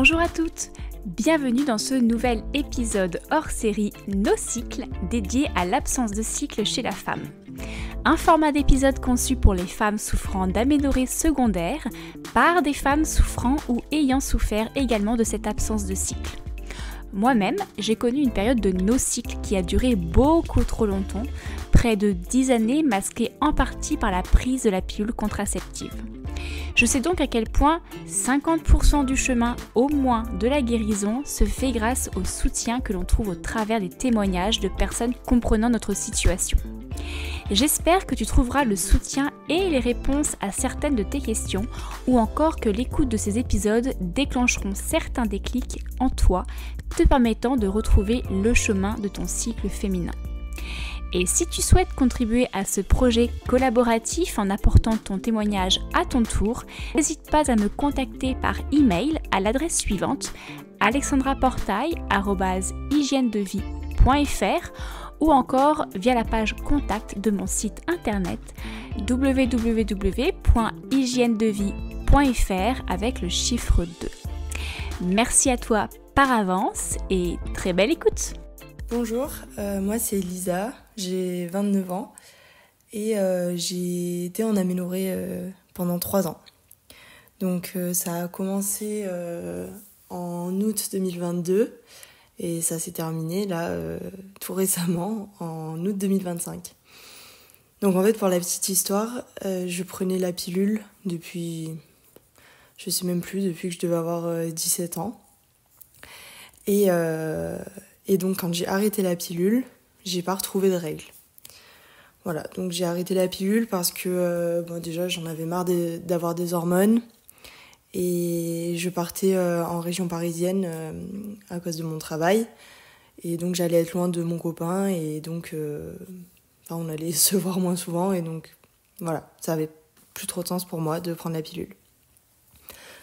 Bonjour à toutes, bienvenue dans ce nouvel épisode hors série Nos cycles dédié à l'absence de cycle chez la femme. Un format d'épisode conçu pour les femmes souffrant d'aménorrhée secondaire par des femmes souffrant ou ayant souffert également de cette absence de cycle. Moi-même, j'ai connu une période de no-cycle qui a duré beaucoup trop longtemps, près de 10 années masquée en partie par la prise de la pilule contraceptive. Je sais donc à quel point 50% du chemin au moins de la guérison se fait grâce au soutien que l'on trouve au travers des témoignages de personnes comprenant notre situation. J'espère que tu trouveras le soutien et les réponses à certaines de tes questions ou encore que l'écoute de ces épisodes déclencheront certains déclics en toi te permettant de retrouver le chemin de ton cycle féminin. Et si tu souhaites contribuer à ce projet collaboratif en apportant ton témoignage à ton tour, n'hésite pas à me contacter par email à l'adresse suivante alexandraportail@hygienedevie.fr ou encore via la page contact de mon site internet www.hygienedevie.fr avec le chiffre 2. Merci à toi par avance et très belle écoute. Bonjour, moi c'est Lisa, j'ai 29 ans et j'ai été en aménorrhée pendant 3 ans. Donc ça a commencé en août 2022 et ça s'est terminé là tout récemment en août 2025. Donc en fait pour la petite histoire, je prenais la pilule depuis, je sais même plus, depuis que je devais avoir 17 ans. Et donc quand j'ai arrêté la pilule, j'ai pas retrouvé de règles. Voilà, donc j'ai arrêté la pilule parce que déjà j'en avais marre d'avoir des hormones et je partais en région parisienne à cause de mon travail et donc j'allais être loin de mon copain et donc on allait se voir moins souvent et donc voilà, ça avait plus trop de sens pour moi de prendre la pilule.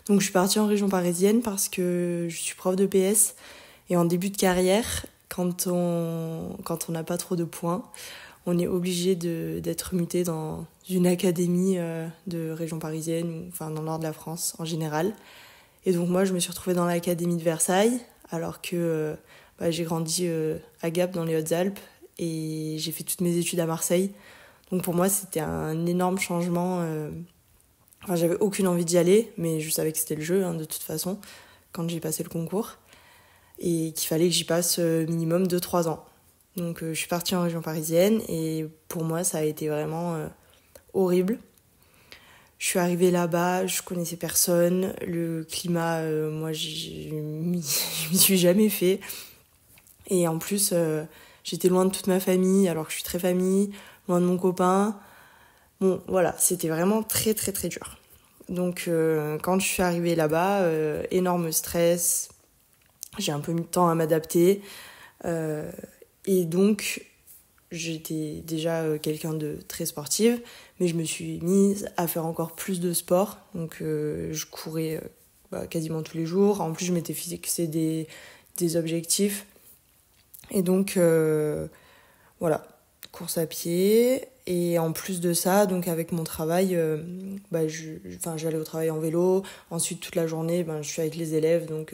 Donc je suis partie en région parisienne parce que je suis prof de PS et en début de carrière, quand on n'a pas trop de points, on est obligé d'être muté dans une académie de région parisienne ou dans le nord de la France en général. Et donc moi je me suis retrouvée dans l'académie de Versailles alors que j'ai grandi à Gap dans les Hautes-Alpes et j'ai fait toutes mes études à Marseille. Donc pour moi c'était un énorme changement. J'avais aucune envie d'y aller, mais je savais que c'était le jeu de toute façon quand j'ai passé le concours et qu'il fallait que j'y passe minimum 2-3 ans. Donc je suis partie en région parisienne et pour moi ça a été vraiment horrible. Je suis arrivée là-bas, je connaissais personne, le climat, moi je m'y suis jamais fait. Et en plus j'étais loin de toute ma famille alors que je suis très famille, loin de mon copain. Bon, voilà, c'était vraiment très très très dur. Donc quand je suis arrivée là-bas, énorme stress, j'ai un peu mis de temps à m'adapter. Et donc, j'étais déjà quelqu'un de très sportive, mais je me suis mise à faire encore plus de sport. Donc je courais quasiment tous les jours. En plus, je m'étais fixé des objectifs. Et donc, voilà, course à pied. Et en plus de ça, donc avec mon travail, j'allais au travail en vélo. Ensuite, toute la journée, je suis avec les élèves, donc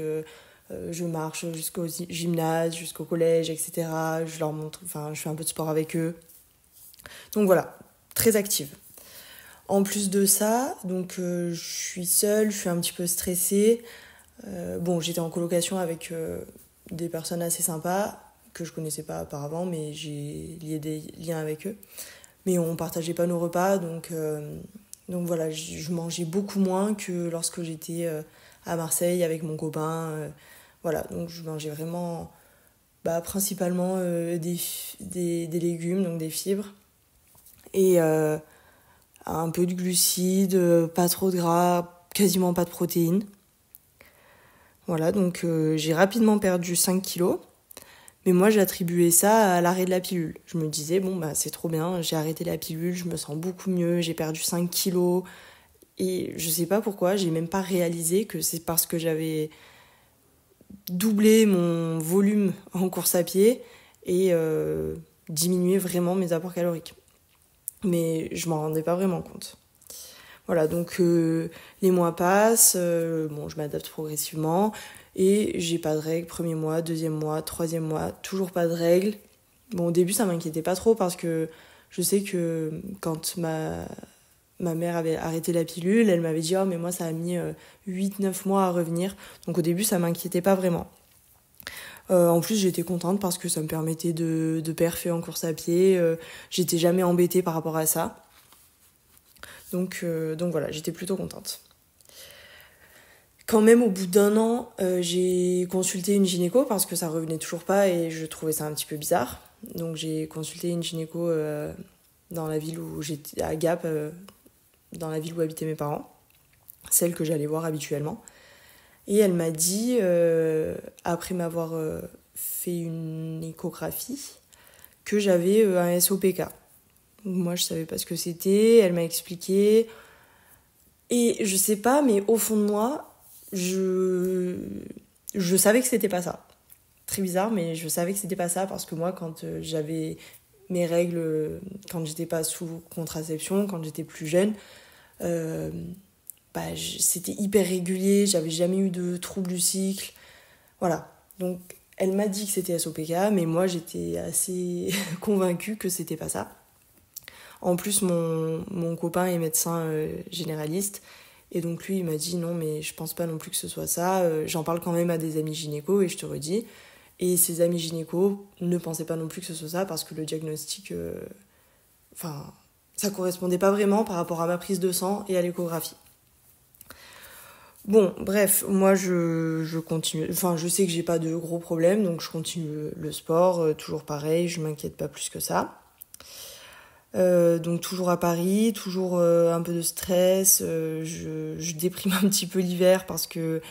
je marche jusqu'au gymnase, jusqu'au collège, etc. Je leur montre, je fais un peu de sport avec eux. Donc voilà, très active. En plus de ça, donc je suis seule, je suis un petit peu stressée. J'étais en colocation avec des personnes assez sympas que je connaissais pas auparavant, mais j'ai lié des liens avec eux. Mais on partageait pas nos repas, donc voilà, je mangeais beaucoup moins que lorsque j'étais à Marseille avec mon copain. Voilà, donc je mangeais vraiment principalement des légumes, donc des fibres, et un peu de glucides, pas trop de gras, quasiment pas de protéines. Voilà, donc j'ai rapidement perdu 5 kilos. Mais moi, j'attribuais ça à l'arrêt de la pilule. Je me disais, c'est trop bien, j'ai arrêté la pilule, je me sens beaucoup mieux, j'ai perdu 5 kilos. Et je sais pas pourquoi, j'ai même pas réalisé que c'est parce que j'avais doublé mon volume en course à pied et diminué vraiment mes apports caloriques. Mais je m'en rendais pas vraiment compte. Voilà, donc les mois passent, je m'adapte progressivement et j'ai pas de règles, premier mois, deuxième mois, troisième mois, toujours pas de règles. Bon, au début, ça m'inquiétait pas trop parce que je sais que quand ma mère avait arrêté la pilule, elle m'avait dit « Oh, mais moi, ça a mis 8-9 mois à revenir. » Donc au début, ça m'inquiétait pas vraiment. En plus, j'étais contente parce que ça me permettait de perfer en course à pied. J'étais jamais embêtée par rapport à ça. Donc voilà, j'étais plutôt contente. Quand même, au bout d'1 an, j'ai consulté une gynéco parce que ça revenait toujours pas et je trouvais ça un petit peu bizarre. Donc j'ai consulté une gynéco dans la ville où j'étais, à Gap, dans la ville où habitaient mes parents, celle que j'allais voir habituellement. Et elle m'a dit, après m'avoir fait une échographie, que j'avais un SOPK. Moi, je savais pas ce que c'était, elle m'a expliqué. Et je sais pas, mais au fond de moi, je savais que c'était pas ça. Très bizarre, mais je savais que c'était pas ça parce que moi, quand j'avais mes règles, quand j'étais pas sous contraception, quand j'étais plus jeune, c'était hyper régulier, j'avais jamais eu de troubles du cycle. Voilà. Donc, elle m'a dit que c'était SOPK, mais moi, j'étais assez convaincue que c'était pas ça. En plus, mon copain est médecin généraliste, et donc lui, il m'a dit non, mais je pense pas non plus que ce soit ça. J'en parle quand même à des amis gynéco, et je te redis. Et ces amis gynéco ne pensaient pas non plus que ce soit ça, parce que le diagnostic, ça correspondait pas vraiment par rapport à ma prise de sang et à l'échographie. Bon, bref, moi je continue, je sais que j'ai pas de gros problèmes, donc je continue le sport, toujours pareil, je m'inquiète pas plus que ça. Donc toujours à Paris, toujours un peu de stress, je déprime un petit peu l'hiver parce que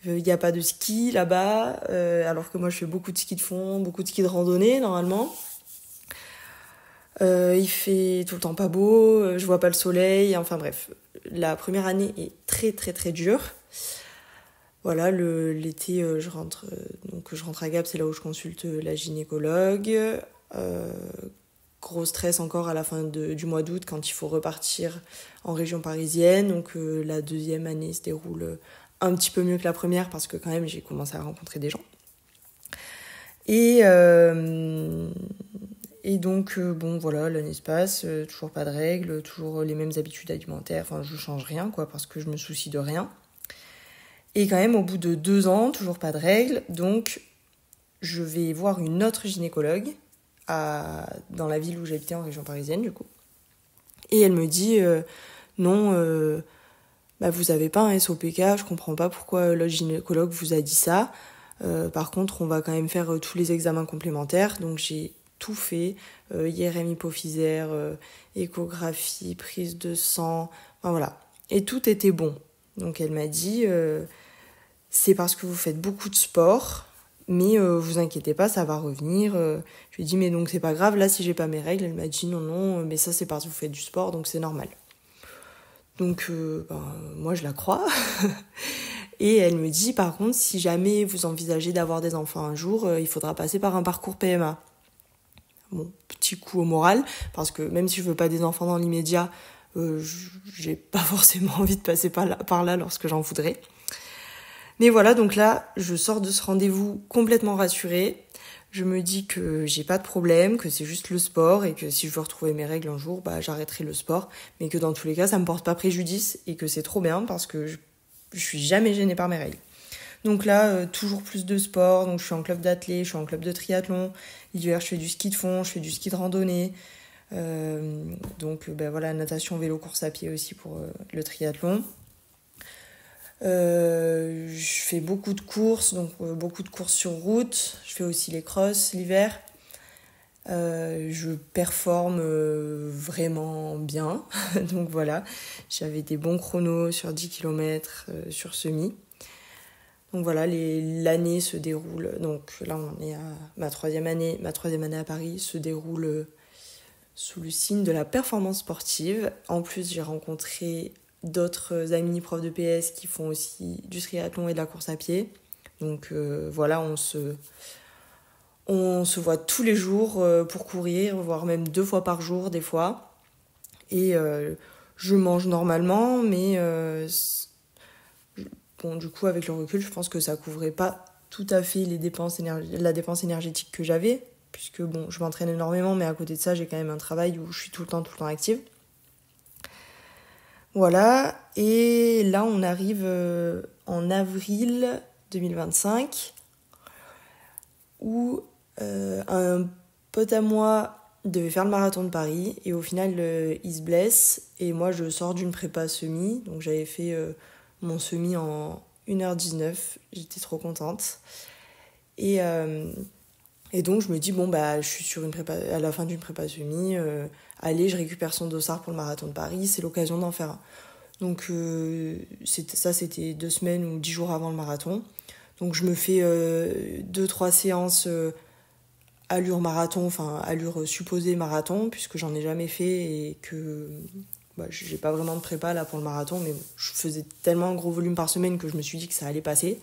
il n'y a pas de ski là-bas, alors que moi je fais beaucoup de ski de fond, beaucoup de ski de randonnée normalement. Il fait tout le temps pas beau, je vois pas le soleil, enfin bref. La première année est très très très dure. Voilà, l'été je rentre à Gap, c'est là où je consulte la gynécologue. Gros stress encore à la fin du mois d'août quand il faut repartir en région parisienne. Donc la deuxième année se déroule un petit peu mieux que la première parce que quand même j'ai commencé à rencontrer des gens. Et donc, voilà, l'année se passe, toujours pas de règles, toujours les mêmes habitudes alimentaires. Enfin, je change rien, quoi, parce que je me soucie de rien. Et quand même, au bout de 2 ans, toujours pas de règles. Donc, je vais voir une autre gynécologue dans la ville où j'habitais, en région parisienne, du coup. Et elle me dit, non, vous avez pas un SOPK, je comprends pas pourquoi l'autre gynécologue vous a dit ça. Par contre, on va quand même faire tous les examens complémentaires. Donc, j'ai tout fait, IRM hypophysaire, échographie, prise de sang, voilà. Et tout était bon. Donc elle m'a dit, c'est parce que vous faites beaucoup de sport, mais vous inquiétez pas, ça va revenir. Je lui ai dit, mais donc c'est pas grave, là si j'ai pas mes règles. Elle m'a dit, non, mais ça c'est parce que vous faites du sport, donc c'est normal. Donc moi je la crois. Et elle me dit, par contre, si jamais vous envisagez d'avoir des enfants un jour, il faudra passer par un parcours PMA. Bon, petit coup au moral, parce que même si je veux pas des enfants dans l'immédiat, j'ai pas forcément envie de passer par là lorsque j'en voudrais. Mais voilà, donc là, je sors de ce rendez-vous complètement rassurée. Je me dis que j'ai pas de problème, que c'est juste le sport et que si je veux retrouver mes règles un jour, j'arrêterai le sport. Mais que dans tous les cas, ça me porte pas préjudice et que c'est trop bien parce que je suis jamais gênée par mes règles. Donc là, toujours plus de sport. Donc je suis en club d'athlé, je suis en club de triathlon. L'hiver, je fais du ski de fond, je fais du ski de randonnée. Voilà, natation, vélo, course à pied aussi pour le triathlon. Je fais beaucoup de courses, donc beaucoup de courses sur route. Je fais aussi les crosses l'hiver. Je performe vraiment bien. Donc voilà, j'avais des bons chronos sur 10 km sur semi. Donc voilà, l'année se déroule. Donc là, on est à ma troisième année. Ma troisième année à Paris se déroule sous le signe de la performance sportive. En plus, j'ai rencontré d'autres amis profs de PS qui font aussi du triathlon et de la course à pied. Donc voilà, on se voit tous les jours pour courir, voire même 2 fois par jour des fois. Et Je mange normalement, mais bon, du coup, avec le recul, je pense que ça couvrait pas tout à fait la dépense énergétique que j'avais, puisque bon, je m'entraîne énormément, mais à côté de ça, j'ai quand même un travail où je suis tout le temps active. Voilà, et là, on arrive en avril 2025, où un pote à moi devait faire le marathon de Paris, et au final, il se blesse, et moi, je sors d'une prépa semi, donc j'avais fait mon semi en 1h19, j'étais trop contente. Et donc, je me dis, bon, bah, je suis à la fin d'une prépa semi, allez, je récupère son dossard pour le marathon de Paris, c'est l'occasion d'en faire un. Donc, c'était 2 semaines ou 10 jours avant le marathon. Donc, je me fais 2-3 séances allure marathon, enfin, allure supposée marathon, puisque j'en ai jamais fait et que j'ai pas vraiment de prépa là pour le marathon, mais je faisais tellement un gros volume par semaine que je me suis dit que ça allait passer.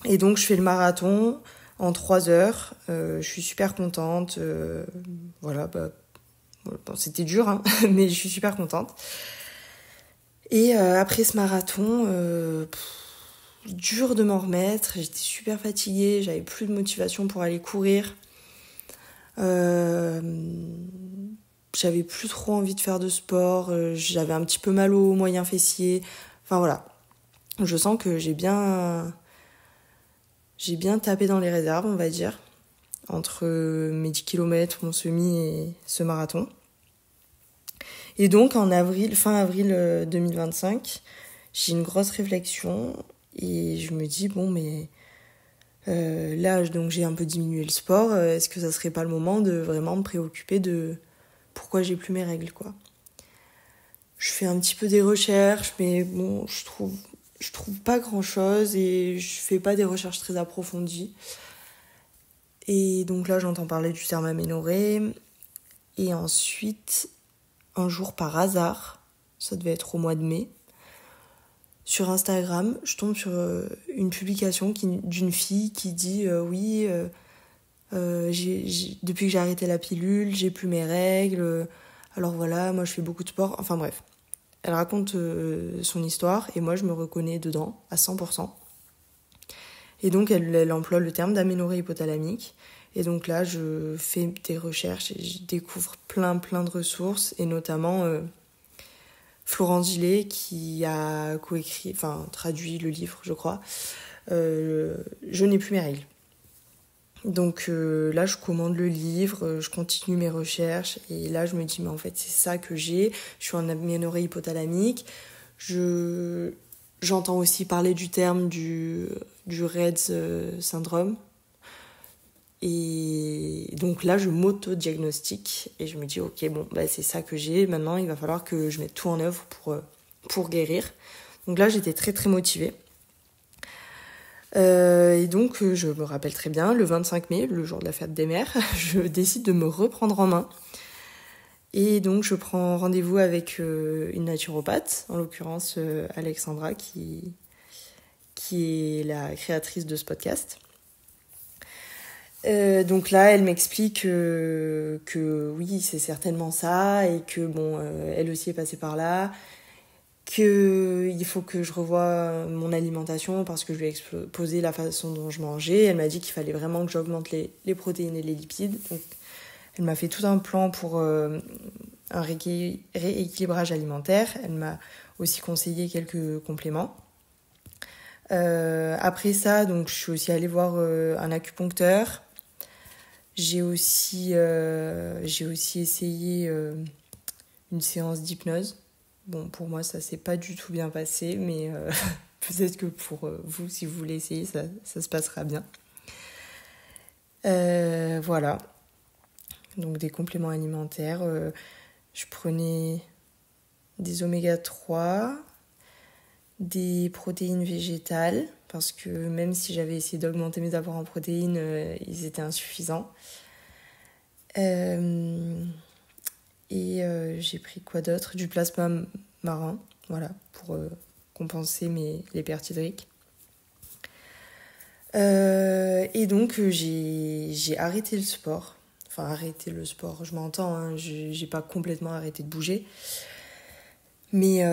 Et donc, je fais le marathon en 3 heures. Je suis super contente. Voilà, bon, c'était dur, hein, mais je suis super contente. Et après ce marathon, dur de m'en remettre. J'étais super fatiguée, j'avais plus de motivation pour aller courir. J'avais plus trop envie de faire de sport. J'avais un petit peu mal au moyen fessier. Enfin voilà, je sens que j'ai bien tapé dans les réserves, on va dire, entre mes 10 km, mon semi et ce marathon. Et donc, fin avril 2025, j'ai une grosse réflexion et je me dis, bon, mais là, donc, j'ai un peu diminué le sport. Est-ce que ça serait pas le moment de vraiment me préoccuper de pourquoi j'ai plus mes règles, quoi. Je fais un petit peu des recherches, mais bon, je trouve pas grand-chose et je fais pas des recherches très approfondies. Et donc là, j'entends parler du terme aménorrhée. Et ensuite, un jour par hasard, ça devait être au mois de mai, sur Instagram, je tombe sur une publication d'une fille qui dit oui, depuis que j'ai arrêté la pilule, j'ai plus mes règles. Alors voilà, moi je fais beaucoup de sport. Enfin bref, elle raconte son histoire et moi je me reconnais dedans à 100%. Et donc elle emploie le terme d'aménorrhée hypothalamique. Et donc là, je fais des recherches et je découvre plein de ressources, et notamment Florence Gillet qui a traduit le livre, je crois, Je n'ai plus mes règles. Donc là, je commande le livre, je continue mes recherches, et là, je me dis, mais en fait, c'est ça que j'ai. Je suis en aménorrhée hypothalamique. J'entends aussi parler du terme du Rett syndrome. Et donc là, je m'auto-diagnostique et je me dis, ok, bon, c'est ça que j'ai. Maintenant, il va falloir que je mette tout en œuvre pour guérir. Donc là, j'étais très motivée. Et donc, je me rappelle très bien, le 25 mai, le jour de la fête des mères, je décide de me reprendre en main. Et donc, je prends rendez-vous avec une naturopathe, en l'occurrence Alexandra, qui est la créatrice de ce podcast. Donc là, elle m'explique que oui, c'est certainement ça, et que bon, elle aussi est passée par là, qu'il faut que je revoie mon alimentation parce que je lui ai exposé la façon dont je mangeais. Elle m'a dit qu'il fallait vraiment que j'augmente les protéines et les lipides. Donc, elle m'a fait tout un plan pour un rééquilibrage alimentaire. Elle m'a aussi conseillé quelques compléments. Après ça, donc, je suis aussi allée voir un acupuncteur. J'ai aussi essayé une séance d'hypnose. Bon, pour moi, ça s'est pas du tout bien passé, mais peut-être que pour vous, si vous voulez essayer, ça se passera bien. Voilà. Donc, des compléments alimentaires. Je prenais des oméga 3, des protéines végétales, parce que même si j'avais essayé d'augmenter mes apports en protéines, ils étaient insuffisants. Et j'ai pris quoi d'autre ? Du plasma marin, voilà, pour compenser les pertes hydriques. Et donc j'ai arrêté le sport. Enfin, arrêté le sport, je m'entends, hein, j'ai pas complètement arrêté de bouger. Mais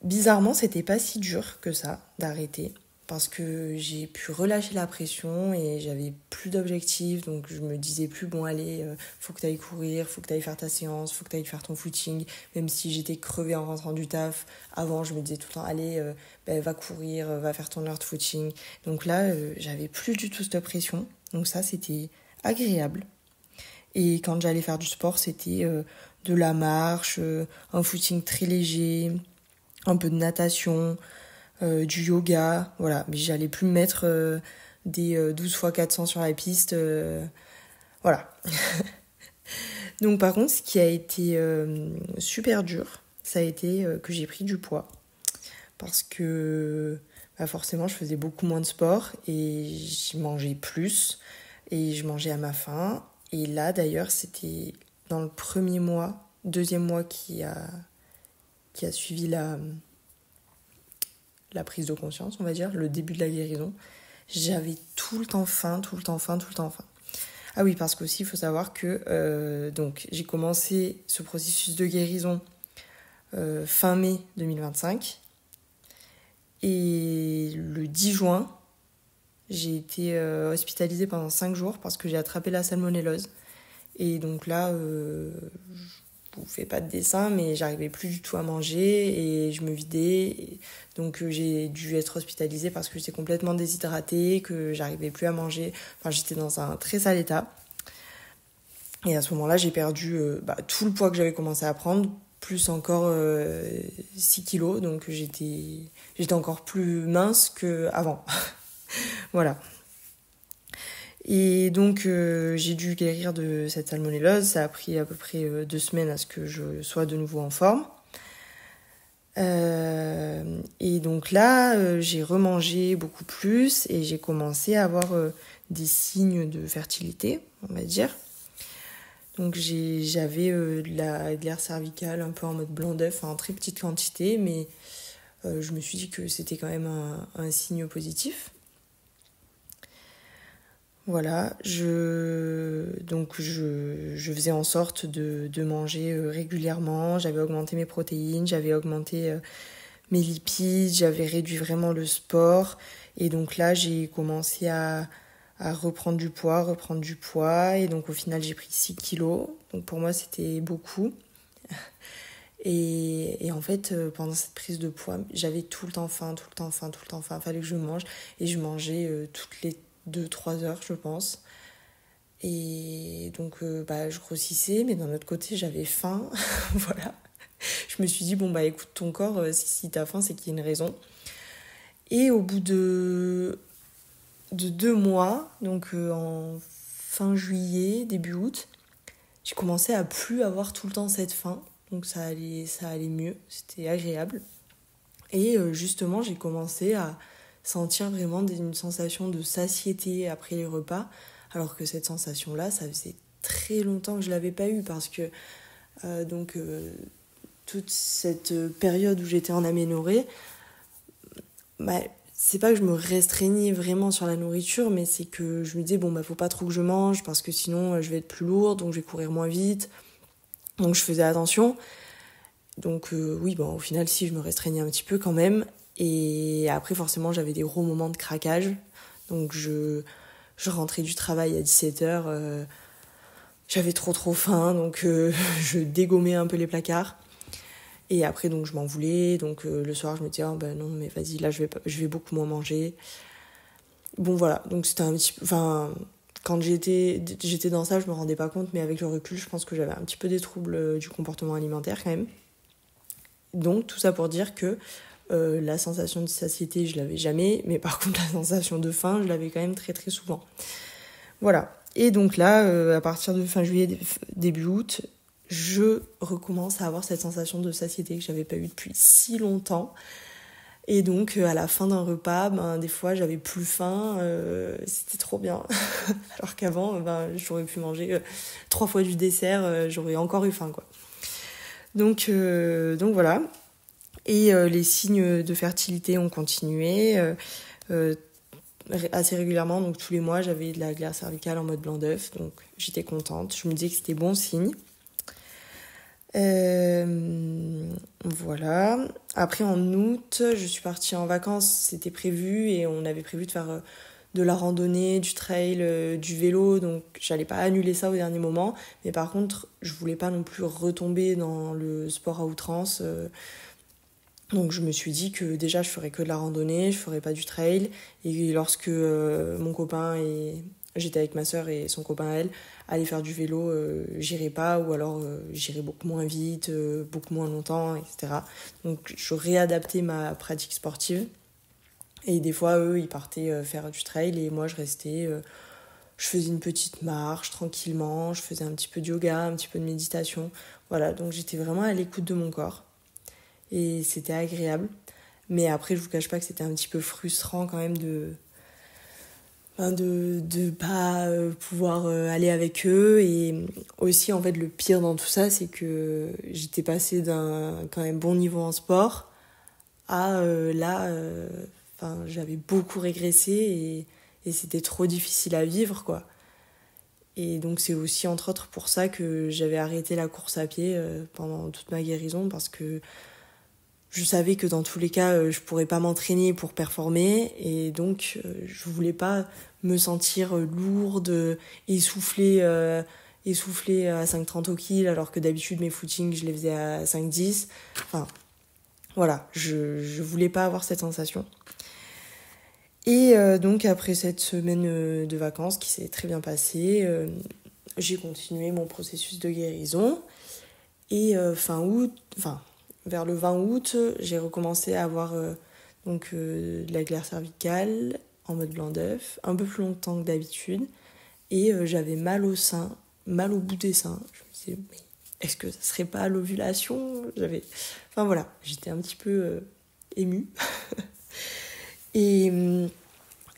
bizarrement, c'était pas si dur que ça d'arrêter parce que j'ai pu relâcher la pression et j'avais plus d'objectifs, donc je me disais plus bon allez, faut que t'ailles courir, faut que t'ailles faire ta séance, faut que t'ailles faire ton footing, même si j'étais crevée en rentrant du taf. Avant je me disais tout le temps allez, va courir, va faire ton heure de footing. Donc là j'avais plus du tout cette pression, donc ça c'était agréable. Et quand j'allais faire du sport, c'était de la marche, un footing très léger, un peu de natation, du yoga, voilà. Mais j'allais plus me mettre des 12 x 400 sur la piste, voilà. Donc par contre, ce qui a été super dur, ça a été que j'ai pris du poids. Parce que forcément, je faisais beaucoup moins de sport et je mangeais plus et je mangeais à ma faim. Et là, d'ailleurs, c'était dans le deuxième mois qui a suivi la prise de conscience, on va dire, le début de la guérison. J'avais tout le temps faim. Ah oui, parce qu'aussi, il faut savoir que donc, j'ai commencé ce processus de guérison fin mai 2025. Et le 10 juin, j'ai été hospitalisée pendant 5 jours parce que j'ai attrapé la salmonellose. Et donc là, je vous fais pas de dessin, mais j'arrivais plus du tout à manger et je me vidais. Donc j'ai dû être hospitalisée parce que j'étais complètement déshydratée, que j'arrivais plus à manger. Enfin, j'étais dans un très sale état. Et à ce moment-là, j'ai perdu tout le poids que j'avais commencé à prendre, plus encore 6 kilos. Donc j'étais encore plus mince qu'avant. Voilà. Et donc j'ai dû guérir de cette salmonellose. Ça a pris à peu près 2 semaines à ce que je sois de nouveau en forme. Et donc là, j'ai remangé beaucoup plus et j'ai commencé à avoir des signes de fertilité, on va dire. Donc j'avais de la glaire cervicale un peu en mode blanc d'œuf, en très petite quantité, mais je me suis dit que c'était quand même un signe positif. Voilà, je faisais en sorte de manger régulièrement, j'avais augmenté mes protéines, j'avais augmenté mes lipides, j'avais réduit vraiment le sport. Et donc là, j'ai commencé à reprendre du poids. Et donc au final, j'ai pris 6 kilos. Donc pour moi, c'était beaucoup. Et en fait, pendant cette prise de poids, j'avais tout le temps faim. Fallait que je mange. Et je mangeais toutes les 2-3 heures, je pense. Et donc, je grossissais, mais d'un autre côté, j'avais faim. Voilà. Je me suis dit, écoute, ton corps, si t'as faim, c'est qu'il y a une raison. Et au bout de 2 mois, donc en fin juillet, début août, j'ai commencé à plus avoir tout le temps cette faim. Donc ça allait mieux, c'était agréable. Et justement, j'ai commencé à sentir vraiment une sensation de satiété après les repas, alors que cette sensation-là, ça faisait très longtemps que je l'avais pas eue parce que toute cette période où j'étais en aménorrhée, c'est pas que je me restreignais vraiment sur la nourriture, mais c'est que je me disais faut pas trop que je mange parce que sinon je vais être plus lourde, donc je vais courir moins vite. Donc je faisais attention. Donc au final si je me restreignais un petit peu quand même. Et après forcément j'avais des gros moments de craquage. Donc je rentrais du travail à 17h, j'avais trop faim, donc je dégommais un peu les placards. Et après donc je m'en voulais, donc le soir je me disais non mais vas-y là je vais beaucoup moins manger. Bon voilà, donc c'était un petit peu, quand j'étais dans ça je me rendais pas compte, mais avec le recul je pense que j'avais un petit peu des troubles du comportement alimentaire quand même. Donc tout ça pour dire que la sensation de satiété je l'avais jamais, mais par contre la sensation de faim je l'avais quand même très très souvent. Voilà, et donc là à partir de fin juillet début août, je recommence à avoir cette sensation de satiété que j'avais pas eu depuis si longtemps. Et donc à la fin d'un repas, des fois j'avais plus faim, c'était trop bien. Alors qu'avant, j'aurais pu manger 3 fois du dessert, j'aurais encore eu faim quoi. Donc voilà. Et les signes de fertilité ont continué assez régulièrement. Donc tous les mois, j'avais de la glaire cervicale en mode blanc d'œuf. Donc j'étais contente. Je me disais que c'était bon signe. Voilà. Après, en août, je suis partie en vacances. C'était prévu et on avait prévu de faire de la randonnée, du trail, du vélo. Donc, j'allais pas annuler ça au dernier moment. Mais par contre, je voulais pas non plus retomber dans le sport à outrance. Donc, je me suis dit que déjà, je ferais que de la randonnée, je ferais pas du trail. Et lorsque mon copain et j'étais avec ma sœur et son copain elle, aller faire du vélo, j'irai pas, ou alors j'irai beaucoup moins vite, beaucoup moins longtemps, etc. Donc je réadaptais ma pratique sportive. Et des fois, eux, ils partaient faire du trail et moi, je restais. Je faisais une petite marche tranquillement, je faisais un petit peu de yoga, un petit peu de méditation. Voilà, donc j'étais vraiment à l'écoute de mon corps. Et c'était agréable. Mais après, je vous cache pas que c'était un petit peu frustrant quand même de pas pouvoir aller avec eux. Et aussi, en fait, le pire dans tout ça, c'est que j'étais passée d'un quand même bon niveau en sport à là, j'avais beaucoup régressé et c'était trop difficile à vivre, quoi. Et donc c'est aussi entre autres pour ça que j'avais arrêté la course à pied pendant toute ma guérison, parce que je savais que dans tous les cas, je pourrais pas m'entraîner pour performer, et donc je voulais pas me sentir lourde, essoufflée à 5,30 au kill, alors que d'habitude mes footings, je les faisais à 5,10. Enfin, voilà, je voulais pas avoir cette sensation. Et donc après cette semaine de vacances qui s'est très bien passée, j'ai continué mon processus de guérison. Et vers le 20 août, j'ai recommencé à avoir de la glaire cervicale en mode blanc d'œuf, un peu plus longtemps que d'habitude. Et j'avais mal au sein, mal au bout des seins. Je me disais, mais est-ce que ça serait pas l'ovulation ? Enfin voilà, j'étais un petit peu émue. Et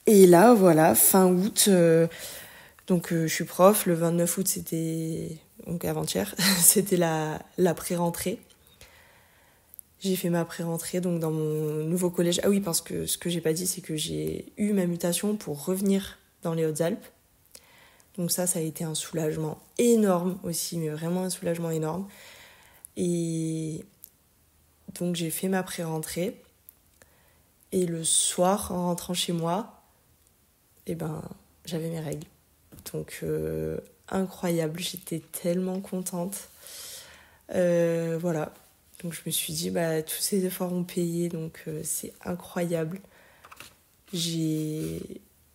là, voilà, fin août, je suis prof. Le 29 août, c'était, donc avant-hier, c'était la pré-rentrée. J'ai fait ma pré-rentrée donc dans mon nouveau collège. Ah oui, parce que ce que j'ai pas dit, c'est que j'ai eu ma mutation pour revenir dans les Hautes-Alpes. Donc ça a été un soulagement énorme aussi, mais vraiment un soulagement énorme. Et donc j'ai fait ma pré-rentrée. Et le soir, en rentrant chez moi, j'avais mes règles. Donc incroyable, j'étais tellement contente. Voilà. Donc je me suis dit, tous ces efforts ont payé, donc c'est incroyable. J'ai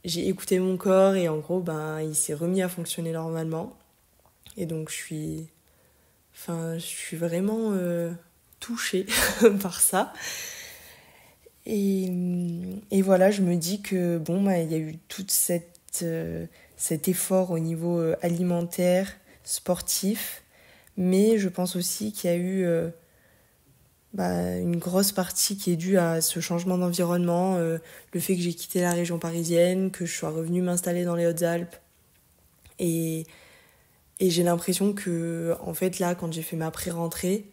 écouté mon corps et en gros, il s'est remis à fonctionner normalement. Et donc je suis vraiment touchée par ça. Et voilà, je me dis que il y a eu tout cet effort au niveau alimentaire, sportif, mais je pense aussi qu'il y a eu une grosse partie qui est due à ce changement d'environnement, le fait que j'ai quitté la région parisienne, que je sois revenue m'installer dans les Hautes-Alpes. Et j'ai l'impression que, en fait, là, quand j'ai fait ma pré-rentrée,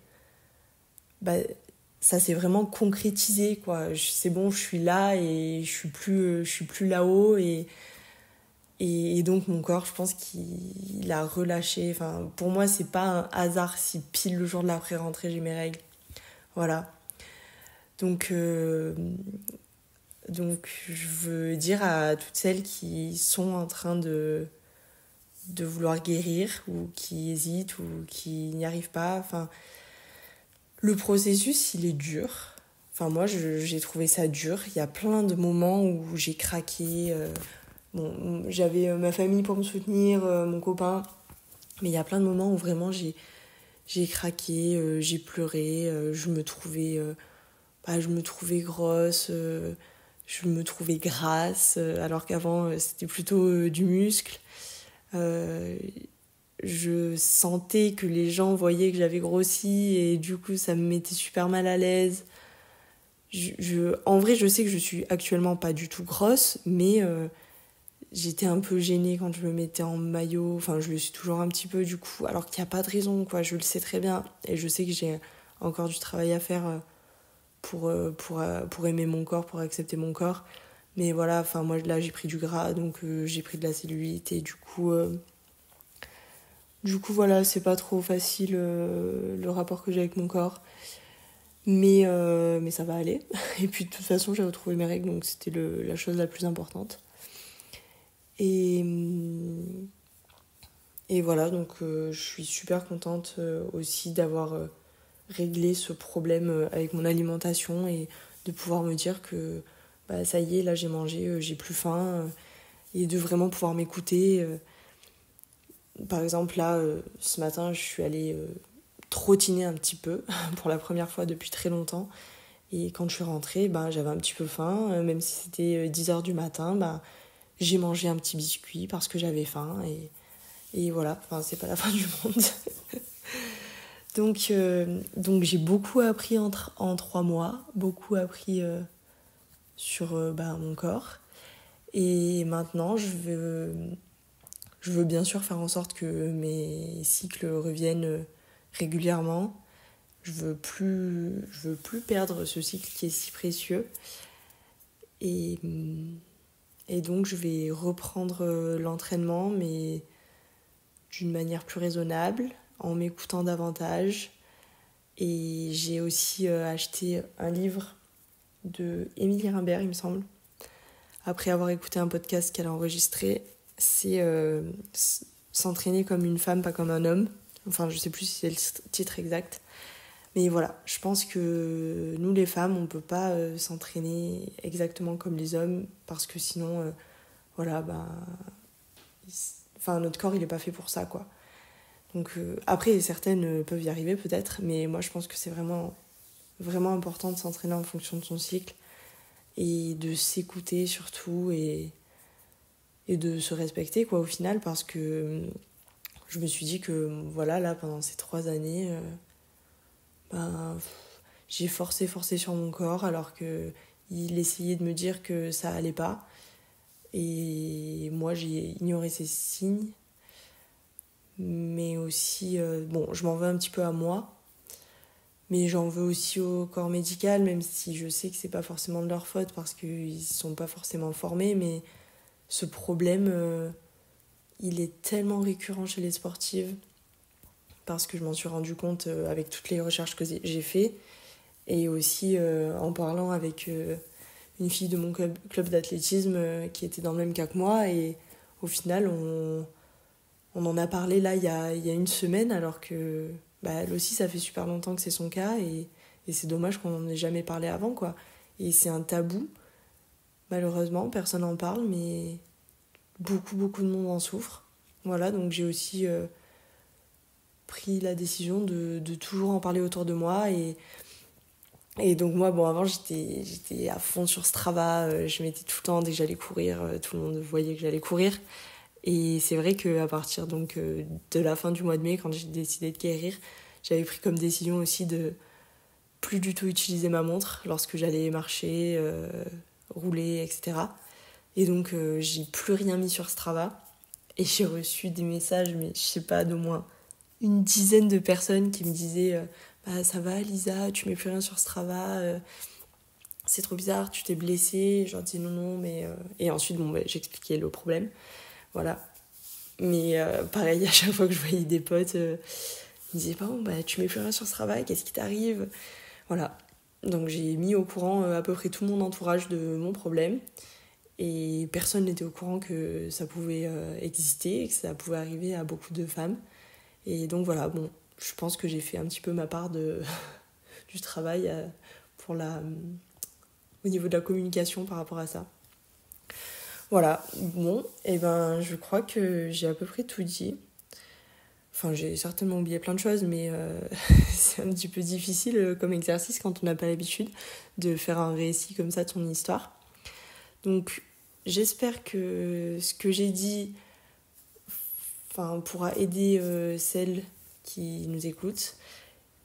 ça s'est vraiment concrétisé, quoi. C'est bon, je suis là et je suis plus là-haut. Et donc, mon corps, je pense qu'il a relâché. Enfin, pour moi, c'est pas un hasard si pile le jour de la pré-rentrée, j'ai mes règles. Voilà. Donc, je veux dire à toutes celles qui sont en train de vouloir guérir ou qui hésitent ou qui n'y arrivent pas. Enfin, le processus, il est dur. Enfin, moi, j'ai trouvé ça dur. Il y a plein de moments où j'ai craqué. J'avais ma famille pour me soutenir, mon copain. Mais il y a plein de moments où vraiment j'ai craqué, j'ai pleuré. Je me trouvais grosse. Je me trouvais grasse. Alors qu'avant, c'était plutôt du muscle. Je sentais que les gens voyaient que j'avais grossi et du coup ça me mettait super mal à l'aise. En vrai, je sais que je suis actuellement pas du tout grosse, mais j'étais un peu gênée quand je me mettais en maillot. Enfin, je le suis toujours un petit peu du coup, alors qu'il n'y a pas de raison, quoi. Je le sais très bien et je sais que j'ai encore du travail à faire pour aimer mon corps, pour accepter mon corps. Mais voilà, moi là j'ai pris du gras, donc j'ai pris de la cellulite et du coup Du coup, voilà, c'est pas trop facile le rapport que j'ai avec mon corps. Mais ça va aller. Et puis de toute façon, j'ai retrouvé mes règles, donc c'était la chose la plus importante. Et voilà, donc je suis super contente aussi d'avoir réglé ce problème avec mon alimentation et de pouvoir me dire que bah, ça y est, là j'ai mangé, j'ai plus faim. Et de vraiment pouvoir m'écouter. Par exemple, là, ce matin, je suis allée trottiner un petit peu pour la première fois depuis très longtemps. Et quand je suis rentrée, ben, j'avais un petit peu faim. Même si c'était 10h du matin, ben, j'ai mangé un petit biscuit parce que j'avais faim. Et voilà, enfin, c'est pas la fin du monde. Donc j'ai beaucoup appris en 3 mois. Beaucoup appris sur mon corps. Et maintenant, je veux bien sûr faire en sorte que mes cycles reviennent régulièrement. Je veux plus perdre ce cycle qui est si précieux. Et donc, je vais reprendre l'entraînement, mais d'une manière plus raisonnable, en m'écoutant davantage. Et j'ai aussi acheté un livre de Émilie Rimbert, il me semble. Après avoir écouté un podcast qu'elle a enregistré, c'est S'entraîner comme une femme, pas comme un homme. Enfin, je sais plus si c'est le titre exact. Mais voilà, je pense que nous les femmes, on peut pas s'entraîner exactement comme les hommes parce que sinon, notre corps il est pas fait pour ça, quoi. Donc après, certaines peuvent y arriver peut-être, mais moi je pense que c'est vraiment, vraiment important de s'entraîner en fonction de son cycle et de s'écouter surtout et de se respecter, quoi, au final, parce que je me suis dit que voilà, là pendant ces 3 années j'ai forcé sur mon corps alors que il essayait de me dire que ça allait pas et moi j'ai ignoré ces signes, mais aussi je m'en veux un petit peu à moi, mais j'en veux aussi au corps médical, même si je sais que c'est pas forcément de leur faute parce qu'ils sont pas forcément formés, mais ce problème il est tellement récurrent chez les sportives parce que je m'en suis rendu compte avec toutes les recherches que j'ai fait et aussi en parlant avec une fille de mon club d'athlétisme qui était dans le même cas que moi, et au final on en a parlé là il y a une semaine alors que elle aussi ça fait super longtemps que c'est son cas, et c'est dommage qu'on n'en ait jamais parlé avant, quoi. Et c'est un tabou, malheureusement, personne n'en parle, mais beaucoup de monde en souffre. Voilà, donc j'ai aussi pris la décision de toujours en parler autour de moi, et donc moi, avant j'étais à fond sur Strava, je mettais tout le temps, dès que j'allais courir, tout le monde voyait que j'allais courir. Et c'est vrai qu'à partir donc, de la fin du mois de mai, quand j'ai décidé de guérir, j'avais pris comme décision aussi de plus du tout utiliser ma montre lorsque j'allais marcher, rouler, etc. Et donc j'ai plus rien mis sur Strava. Et j'ai reçu des messages, mais je sais pas, d'au moins une dizaine de personnes qui me disaient ça va Lisa, tu mets plus rien sur Strava, c'est trop bizarre, tu t'es blessée. Je leur dis non, mais et ensuite j'expliquais le problème, voilà. Mais pareil, à chaque fois que je voyais des potes, ils me disaient tu mets plus rien sur Strava, qu'est-ce qui t'arrive, voilà. Donc j'ai mis au courant à peu près tout mon entourage de mon problème, et personne n'était au courant que ça pouvait exister et que ça pouvait arriver à beaucoup de femmes. Et donc voilà, je pense que j'ai fait un petit peu ma part du travail au niveau de la communication par rapport à ça. Voilà, je crois que j'ai à peu près tout dit. Enfin, j'ai certainement oublié plein de choses, mais c'est un petit peu difficile comme exercice quand on n'a pas l'habitude de faire un récit comme ça de son histoire. Donc, j'espère que ce que j'ai dit pourra aider celles qui nous écoutent.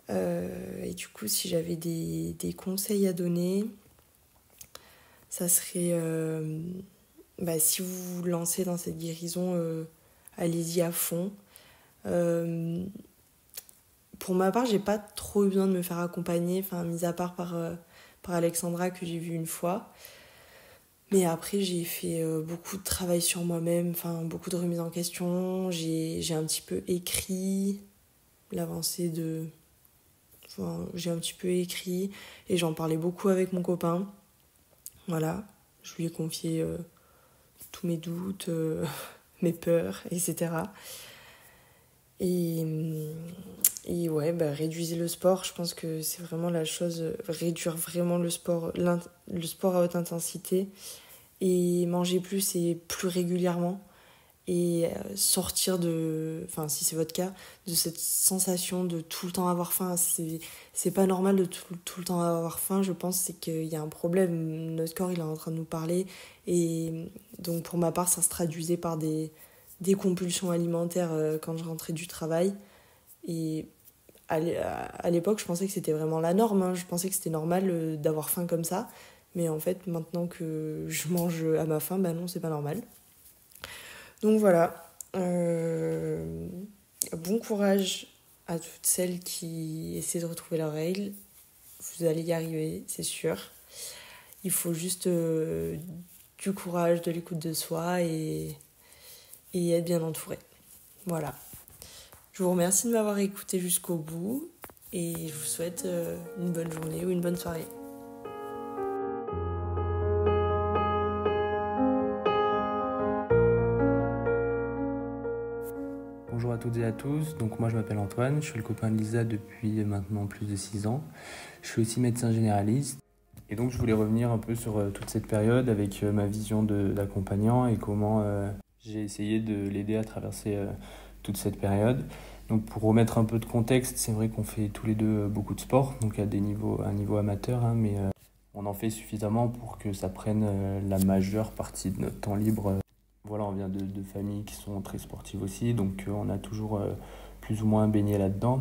Et du coup, si j'avais des conseils à donner, ça serait si vous vous lancez dans cette guérison, allez-y à fond. Pour ma part, j'ai pas trop eu besoin de me faire accompagner, mis à part par Alexandra que j'ai vue une fois. Mais après, j'ai fait beaucoup de travail sur moi-même, enfin beaucoup de remise en question. J'ai un petit peu écrit l'avancée de... Enfin, j'ai un petit peu écrit et j'en parlais beaucoup avec mon copain. Voilà, je lui ai confié tous mes doutes, mes peurs, etc. Et, ouais, réduisez le sport, je pense que c'est vraiment la chose, réduire vraiment le sport à haute intensité et manger plus et plus régulièrement et sortir enfin si c'est votre cas, de cette sensation de tout le temps avoir faim. C'est pas normal de tout le temps avoir faim, je pense, c'est qu'il y a un problème, notre corps il est en train de nous parler et donc pour ma part ça se traduisait par des compulsions alimentaires quand je rentrais du travail. Et à l'époque, je pensais que c'était vraiment la norme, hein. Je pensais que c'était normal d'avoir faim comme ça. Mais en fait, maintenant que je mange à ma faim, non, c'est pas normal. Donc voilà. Bon courage à toutes celles qui essaient de retrouver leurs règles. Vous allez y arriver, c'est sûr. Il faut juste du courage, de l'écoute de soi et être bien entouré. Voilà. Je vous remercie de m'avoir écouté jusqu'au bout et je vous souhaite une bonne journée ou une bonne soirée. Bonjour à toutes et à tous, donc moi je m'appelle Antoine, je suis le copain de Lisa depuis maintenant plus de 6 ans. Je suis aussi médecin généraliste et donc je voulais revenir un peu sur toute cette période avec ma vision d'accompagnant et comment j'ai essayé de l'aider à traverser toute cette période. Donc pour remettre un peu de contexte, c'est vrai qu'on fait tous les deux beaucoup de sport, donc à un niveau amateur, hein, mais on en fait suffisamment pour que ça prenne la majeure partie de notre temps libre. Voilà, on vient de familles qui sont très sportives aussi, donc on a toujours plus ou moins baigné là-dedans.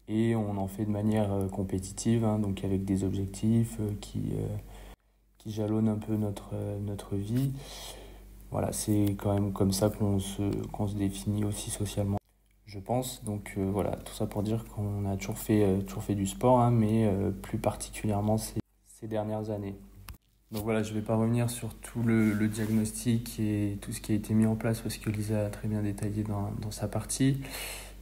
Et on en fait de manière compétitive, hein, donc avec des objectifs qui jalonnent un peu notre vie. Voilà, c'est quand même comme ça qu'on se définit aussi socialement, je pense. Donc voilà, tout ça pour dire qu'on a toujours fait du sport, hein, mais plus particulièrement ces dernières années. Donc voilà, je ne vais pas revenir sur tout le diagnostic et tout ce qui a été mis en place parce que Lisa a très bien détaillé dans sa partie.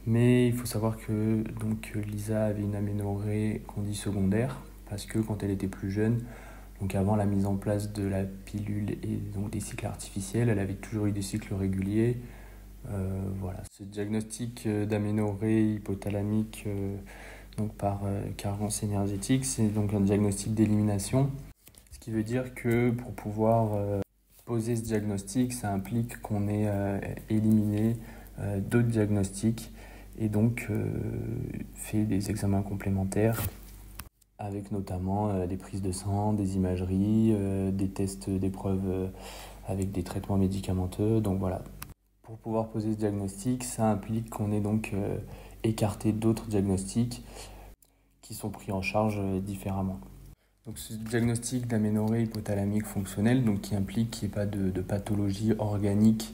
Mais il faut savoir que donc, Lisa avait une aménorrhée qu'on dit secondaire parce que quand elle était plus jeune, donc avant la mise en place de la pilule et donc des cycles artificiels, elle avait toujours eu des cycles réguliers. Voilà. Ce diagnostic d'aménorrhée hypothalamique donc par carence énergétique, c'est donc un diagnostic d'élimination. Ce qui veut dire que pour pouvoir poser ce diagnostic, ça implique qu'on ait éliminé d'autres diagnostics et donc fait des examens complémentaires avec notamment des prises de sang, des imageries, des tests d'épreuves avec des traitements médicamenteux. Donc voilà, pour pouvoir poser ce diagnostic, ça implique qu'on ait donc écarté d'autres diagnostics qui sont pris en charge différemment. Donc ce diagnostic d'aménorrhée hypothalamique fonctionnelle, donc qui implique qu'il n'y ait pas de pathologie organique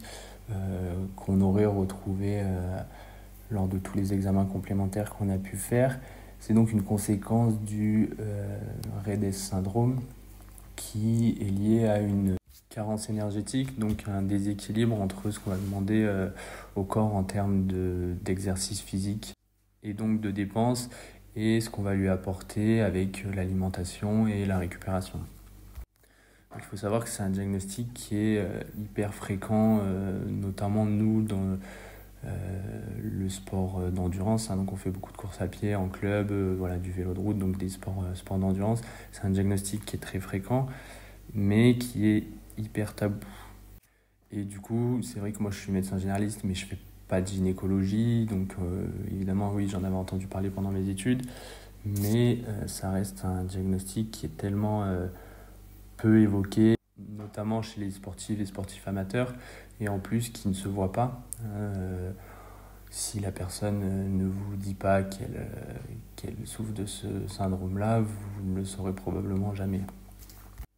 qu'on aurait retrouvé lors de tous les examens complémentaires qu'on a pu faire. C'est donc une conséquence du RED-S syndrome qui est lié à une carence énergétique, donc un déséquilibre entre ce qu'on va demander au corps en termes d'exercice physique et donc de dépenses et ce qu'on va lui apporter avec l'alimentation et la récupération. Donc, il faut savoir que c'est un diagnostic qui est hyper fréquent, notamment nous dans le sport d'endurance, hein. Donc on fait beaucoup de courses à pied en club, voilà, du vélo de route, donc des sports d'endurance. C'est un diagnostic qui est très fréquent, mais qui est hyper tabou. Et du coup, c'est vrai que moi je suis médecin généraliste, mais je fais pas de gynécologie, donc évidemment oui, j'en avais entendu parler pendant mes études, mais ça reste un diagnostic qui est tellement peu évoqué, notamment chez les sportifs amateurs, et en plus qui ne se voit pas. Si la personne ne vous dit pas qu'elle souffre de ce syndrome-là, vous ne le saurez probablement jamais.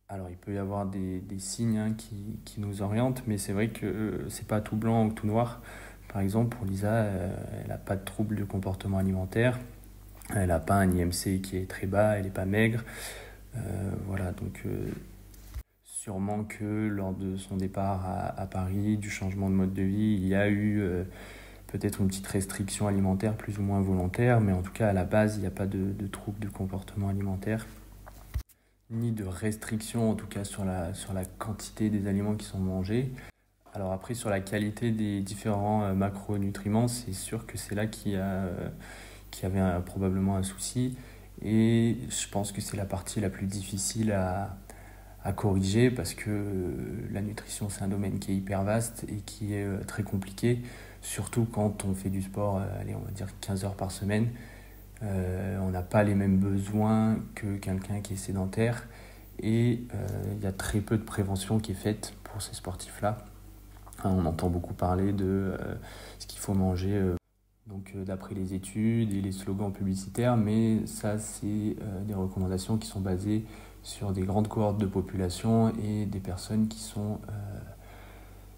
Alors il peut y avoir des signes, hein, qui nous orientent, mais c'est vrai que c'est pas tout blanc ou tout noir. Par exemple, pour Lisa, elle n'a pas de trouble de comportement alimentaire, elle n'a pas un IMC qui est très bas, elle n'est pas maigre. Voilà, donc Sûrement que lors de son départ à Paris, du changement de mode de vie, il y a eu peut-être une petite restriction alimentaire plus ou moins volontaire, mais en tout cas à la base, il n'y a pas de troubles de comportement alimentaire, ni de restriction en tout cas sur la quantité des aliments qui sont mangés. Alors après, sur la qualité des différents macronutriments, c'est sûr que c'est là qu'il y avait probablement un souci. Et je pense que c'est la partie la plus difficile à corriger parce que la nutrition, c'est un domaine qui est hyper vaste et qui est très compliqué, surtout quand on fait du sport, allez, on va dire 15 heures par semaine. On n'a pas les mêmes besoins que quelqu'un qui est sédentaire et il y a très peu de prévention qui est faite pour ces sportifs-là. On entend beaucoup parler de ce qu'il faut manger d'après les études et les slogans publicitaires, mais ça, c'est des recommandations qui sont basées sur des grandes cohortes de population et des personnes qui sont,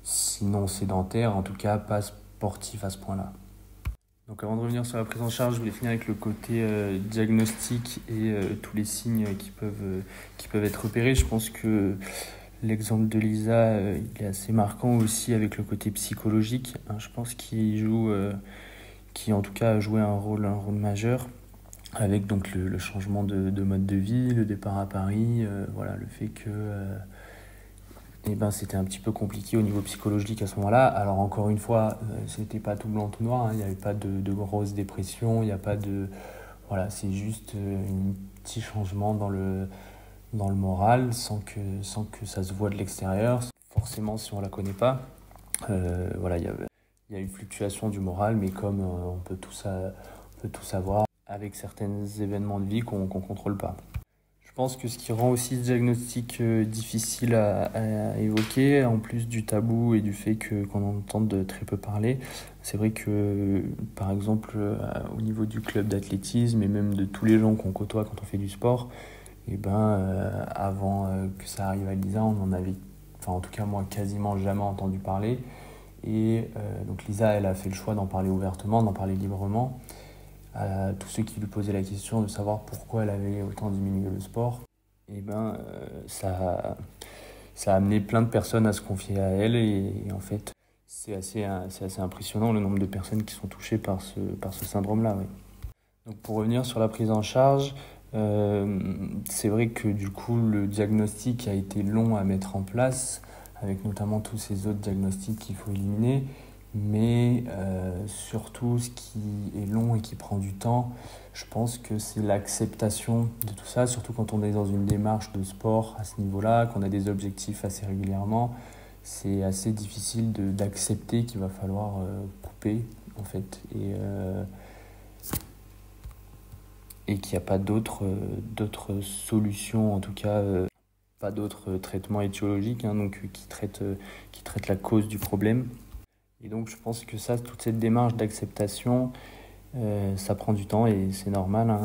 sinon sédentaires, en tout cas pas sportifs à ce point-là. Donc avant de revenir sur la prise en charge, je voulais finir avec le côté diagnostic et tous les signes qui peuvent être repérés. Je pense que l'exemple de Lisa, il est assez marquant aussi avec le côté psychologique. Je pense qu'il joue, qui en tout cas a joué un rôle majeur avec donc le changement de mode de vie, le départ à Paris, le fait que c'était un petit peu compliqué au niveau psychologique à ce moment-là. Alors encore une fois, c'était pas tout blanc tout noir, il n'y avait pas de grosse dépression, il n'y a pas de... Voilà, c'est juste un petit changement dans le moral sans que ça se voit de l'extérieur. Forcément, si on la connaît pas, il y a une fluctuation du moral, mais comme on peut tout savoir avec certains événements de vie qu'on ne contrôle pas. Je pense que ce qui rend aussi ce diagnostic difficile à évoquer, en plus du tabou et du fait qu'on entende très peu parler, c'est vrai que, par exemple, au niveau du club d'athlétisme et même de tous les gens qu'on côtoie quand on fait du sport, avant que ça arrive à Lisa, on en avait, en tout cas moi, quasiment jamais entendu parler. Et donc Lisa, elle a fait le choix d'en parler ouvertement, d'en parler librement à tous ceux qui lui posaient la question de savoir pourquoi elle avait autant diminué le sport. Et ça a amené plein de personnes à se confier à elle et en fait c'est assez impressionnant le nombre de personnes qui sont touchées par ce syndrome-là. Oui. Donc pour revenir sur la prise en charge, c'est vrai que du coup le diagnostic a été long à mettre en place, avec notamment tous ces autres diagnostics qu'il faut éliminer, mais surtout ce qui est long et qui prend du temps, je pense que c'est l'acceptation de tout ça, surtout quand on est dans une démarche de sport à ce niveau-là, qu'on a des objectifs assez régulièrement, c'est assez difficile d'accepter qu'il va falloir couper en fait, et qu'il n'y a pas d'autres solutions, en tout cas pas d'autres traitements étiologiques qui traitent la cause du problème. Et donc je pense que toute cette démarche d'acceptation, ça prend du temps et c'est normal.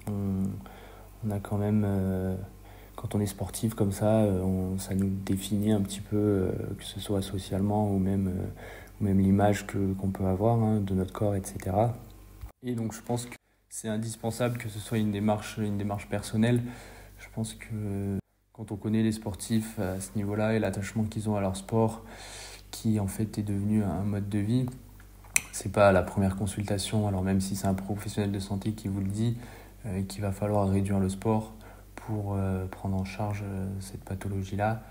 On a quand même, quand on est sportif comme ça, ça nous définit un petit peu, que ce soit socialement ou même l'image qu'on peut avoir de notre corps, etc. Et donc je pense que c'est indispensable que ce soit une démarche personnelle. Je pense que quand on connaît les sportifs à ce niveau-là et l'attachement qu'ils ont à leur sport, qui en fait est devenu un mode de vie, c'est pas à la première consultation, alors même si c'est un professionnel de santé qui vous le dit, qu'il va falloir réduire le sport pour prendre en charge cette pathologie-là.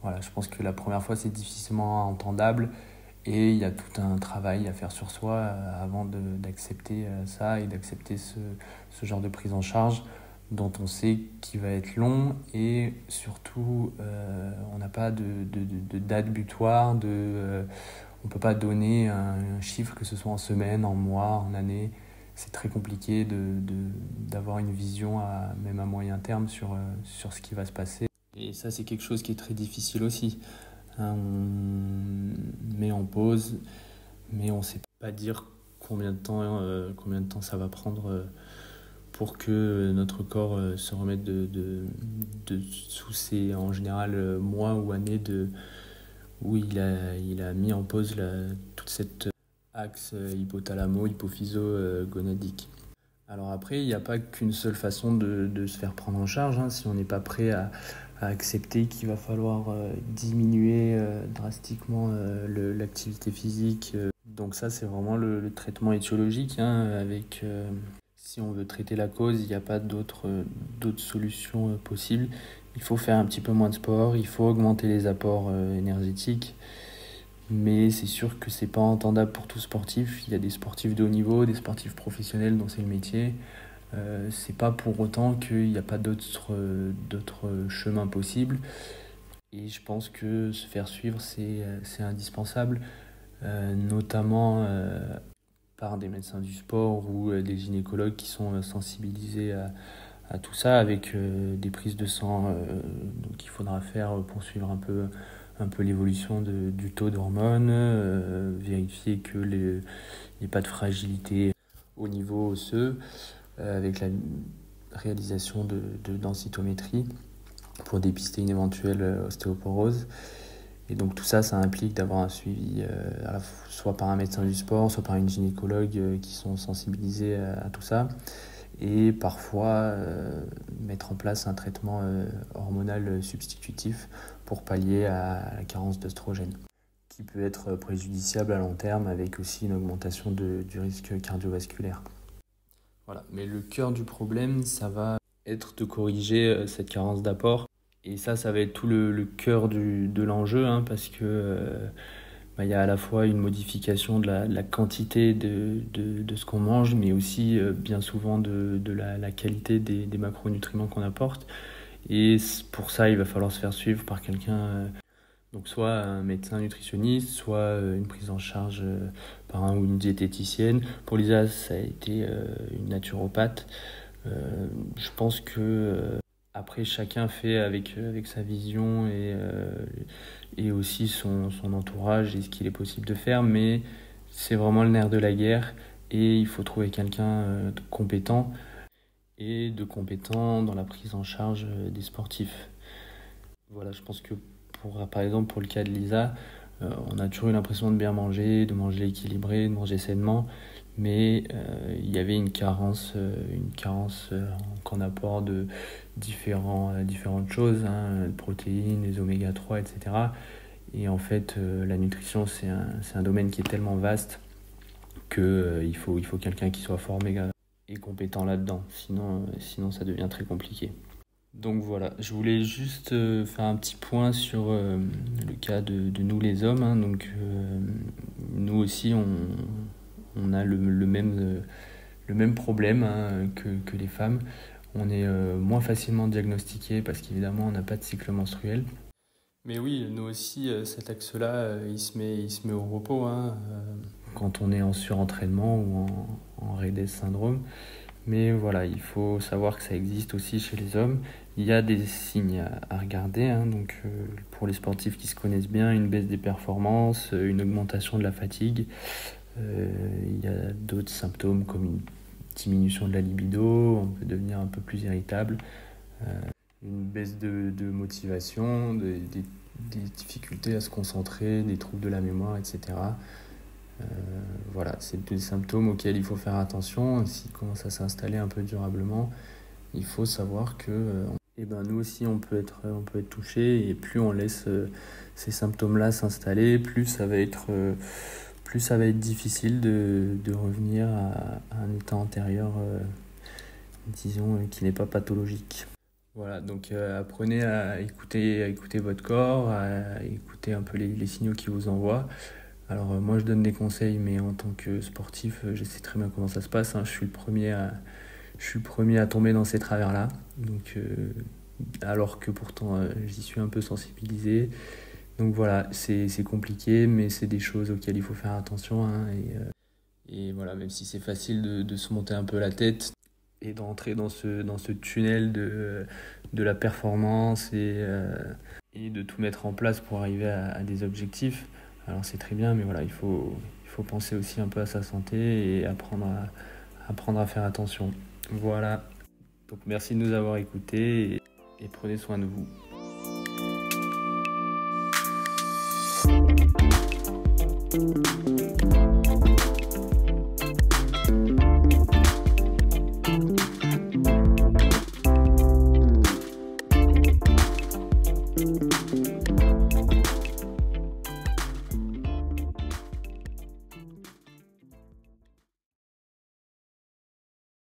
Voilà, je pense que la première fois c'est difficilement entendable et il y a tout un travail à faire sur soi avant d'accepter ça et d'accepter ce genre de prise en charge dont on sait qu'il va être long et surtout on n'a pas de date butoir, on ne peut pas donner un chiffre, que ce soit en semaine, en mois, en année. C'est très compliqué d'avoir une vision même à moyen terme sur ce qui va se passer. Et ça, c'est quelque chose qui est très difficile aussi. On met en pause, mais on ne sait pas dire combien de temps ça va prendre pour que notre corps se remette sous ces, en général, mois ou années où il a mis en pause toute cette axe hypothalamo-hypophyso-gonadique. Alors après, il n'y a pas qu'une seule façon de se faire prendre en charge. Si on n'est pas prêt à accepter qu'il va falloir diminuer drastiquement l'activité physique. Donc ça, c'est vraiment le traitement étiologique, avec... si on veut traiter la cause, il n'y a pas d'autres solutions possibles. Il faut faire un petit peu moins de sport, il faut augmenter les apports énergétiques. Mais c'est sûr que c'est pas entendable pour tout sportif. Il y a des sportifs de haut niveau, des sportifs professionnels dont c'est le métier. C'est pas pour autant qu'il n'y a pas d'autres chemins possibles. Et je pense que se faire suivre, c'est indispensable, notamment par des médecins du sport ou des gynécologues qui sont sensibilisés à tout ça, avec des prises de sang qu'il faudra faire pour suivre un peu l'évolution du taux d'hormones, vérifier qu'il n'y ait pas de fragilité au niveau osseux, avec la réalisation de densitométrie pour dépister une éventuelle ostéoporose. Et donc tout ça, ça implique d'avoir un suivi soit par un médecin du sport, soit par une gynécologue qui sont sensibilisés à tout ça. Et parfois mettre en place un traitement hormonal substitutif pour pallier à la carence d'œstrogène, qui peut être préjudiciable à long terme avec aussi une augmentation du risque cardiovasculaire. Voilà. Mais le cœur du problème, ça va être de corriger cette carence d'apport. Et ça va être tout le cœur de l'enjeu, parce que y a à la fois une modification de la quantité de ce qu'on mange, mais aussi bien souvent de la qualité des macronutriments qu'on apporte. Et pour ça, il va falloir se faire suivre par quelqu'un, donc soit un médecin nutritionniste, soit une prise en charge par un ou une diététicienne. Pour Lisa, ça a été une naturopathe. Je pense que après, chacun fait avec sa vision et aussi son entourage et ce qu'il est possible de faire, mais c'est vraiment le nerf de la guerre et il faut trouver quelqu'un de compétent dans la prise en charge des sportifs. Voilà, je pense que par exemple pour le cas de Lisa, on a toujours eu l'impression de bien manger, de manger équilibré, de manger sainement, mais il y avait une carence en apport de différentes choses, de protéines, les oméga 3, etc. Et en fait, la nutrition, c'est un domaine qui est tellement vaste qu'il faut quelqu'un qui soit formé et compétent là-dedans, sinon ça devient très compliqué. Donc voilà, je voulais juste faire un petit point sur le cas de nous les hommes. Donc nous aussi, on a le même problème que les femmes. On est moins facilement diagnostiqué parce qu'évidemment, on n'a pas de cycle menstruel. Mais oui, nous aussi, cet axe-là, il se met au repos quand on est en surentraînement ou en Raynaud syndrome. Mais voilà, il faut savoir que ça existe aussi chez les hommes. Il y a des signes à regarder. Donc, pour les sportifs qui se connaissent bien, une baisse des performances, une augmentation de la fatigue. Il y a d'autres symptômes comme une diminution de la libido, on peut devenir un peu plus irritable, une baisse de motivation, des difficultés à se concentrer, des troubles de la mémoire, etc. Voilà, c'est des symptômes auxquels il faut faire attention. S'ils commencent à s'installer un peu durablement, il faut savoir que nous aussi on peut être touché, et plus on laisse ces symptômes-là s'installer, plus ça va être difficile de revenir à un état antérieur, disons, qui n'est pas pathologique. Voilà, donc apprenez à écouter votre corps, à écouter un peu les signaux qu'il vous envoie. Alors moi je donne des conseils, mais en tant que sportif, je sais très bien comment ça se passe. Je suis le premier à tomber dans ces travers-là. Donc, alors que pourtant j'y suis un peu sensibilisé. Donc voilà, c'est compliqué, mais c'est des choses auxquelles il faut faire attention. Et voilà, même si c'est facile de se monter un peu la tête et d'entrer dans ce tunnel de la performance et de tout mettre en place pour arriver à des objectifs. Alors c'est très bien, mais voilà, il faut penser aussi un peu à sa santé et apprendre à faire attention. Voilà, donc merci de nous avoir écoutés et prenez soin de vous.